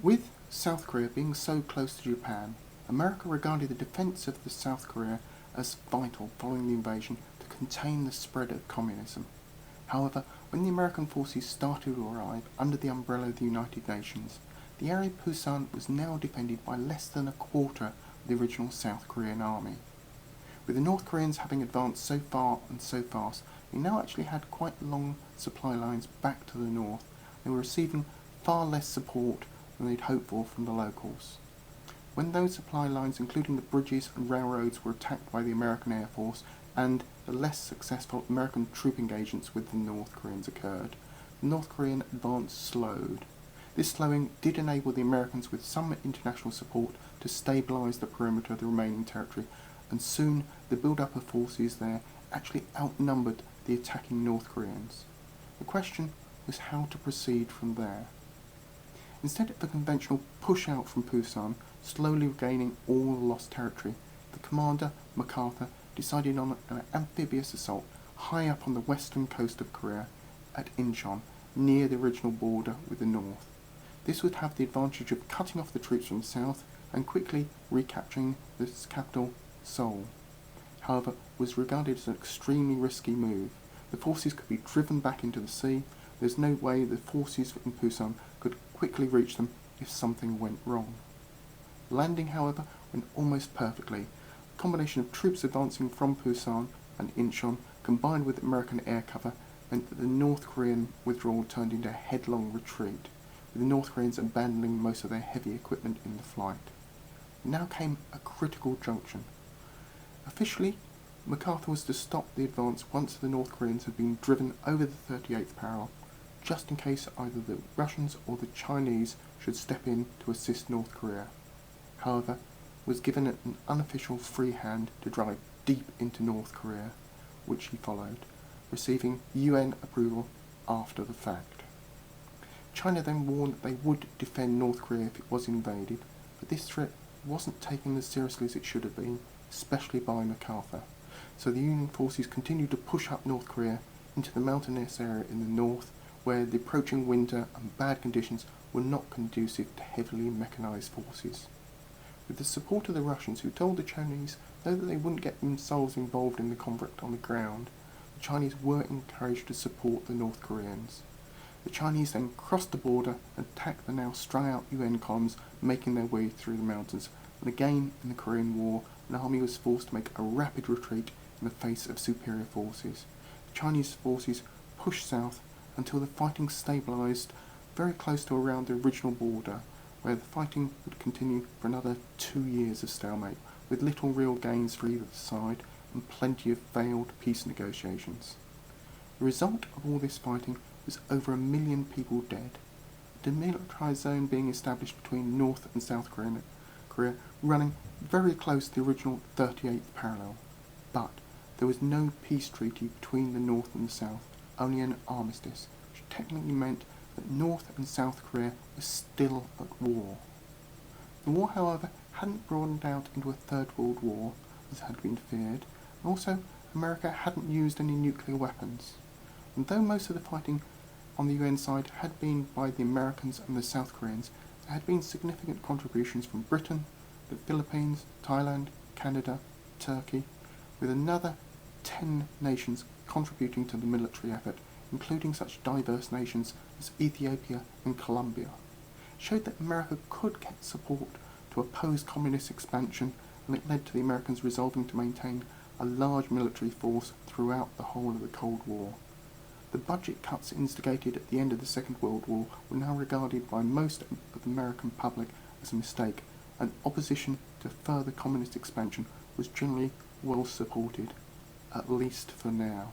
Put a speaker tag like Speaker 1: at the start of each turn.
Speaker 1: With South Korea being so close to Japan, America regarded the defence of the South Korea as vital following the invasion to contain the spread of communism. However, when the American forces started to arrive under the umbrella of the United Nations, the area of Pusan was now defended by less than a quarter of the original South Korean army. With the North Koreans having advanced so far and so fast, they now actually had quite long supply lines back to the north. They were receiving far less support than they'd hoped for from the locals. When those supply lines, including the bridges and railroads, were attacked by the American Air Force and the less successful American troop engagements with the North Koreans occurred, the North Korean advance slowed. This slowing did enable the Americans, with some international support, to stabilise the perimeter of the remaining territory, and soon the build-up of forces there actually outnumbered the attacking North Koreans. The question was how to proceed from there. Instead of a conventional push-out from Pusan, slowly regaining all the lost territory, the commander, MacArthur, decided on an amphibious assault high up on the western coast of Korea at Incheon, near the original border with the north. This would have the advantage of cutting off the troops from the south and quickly recapturing the capital, Seoul. However, was regarded as an extremely risky move. The forces could be driven back into the sea. There's no way the forces in Pusan could quickly reach them if something went wrong. Landing, however, went almost perfectly. A combination of troops advancing from Pusan and Incheon, combined with American air cover, meant that the North Korean withdrawal turned into a headlong retreat, with the North Koreans abandoning most of their heavy equipment in the flight. Now came a critical junction. Officially, MacArthur was to stop the advance once the North Koreans had been driven over the 38th parallel, just in case either the Russians or the Chinese should step in to assist North Korea. However, was given an unofficial free hand to drive deep into North Korea, which he followed, receiving UN approval after the fact. China then warned that they would defend North Korea if it was invaded, but this threat wasn't taken as seriously as it should have been, especially by MacArthur. So the Union forces continued to push up North Korea into the mountainous area in the north, where the approaching winter and bad conditions were not conducive to heavily mechanised forces. With the support of the Russians, who told the Chinese, though, that they wouldn't get themselves involved in the conflict on the ground, the Chinese were encouraged to support the North Koreans. The Chinese then crossed the border and attacked the now strung out UN columns making their way through the mountains, and again in the Korean War, an army was forced to make a rapid retreat in the face of superior forces. The Chinese forces pushed south until the fighting stabilised very close to around the original border, where the fighting would continue for another 2 years of stalemate, with little real gains for either side and plenty of failed peace negotiations. The result of all this fighting was over 1 million people dead, a demilitarised zone being established between North and South Korea, running very close to the original 38th parallel. But there was no peace treaty between the North and the South, only an armistice, which technically meant that North and South Korea were still at war. The war, however, hadn't broadened out into a Third World War, as had been feared, and also America hadn't used any nuclear weapons. And though most of the fighting on the UN side had been by the Americans and the South Koreans, there had been significant contributions from Britain, the Philippines, Thailand, Canada, Turkey, with another 10 nations contributing to the military effort, including such diverse nations as Ethiopia and Colombia. It showed that America could get support to oppose communist expansion, and it led to the Americans resolving to maintain a large military force throughout the whole of the Cold War. The budget cuts instigated at the end of the Second World War were now regarded by most of the American public as a mistake, and opposition to further communist expansion was generally well supported, at least for now.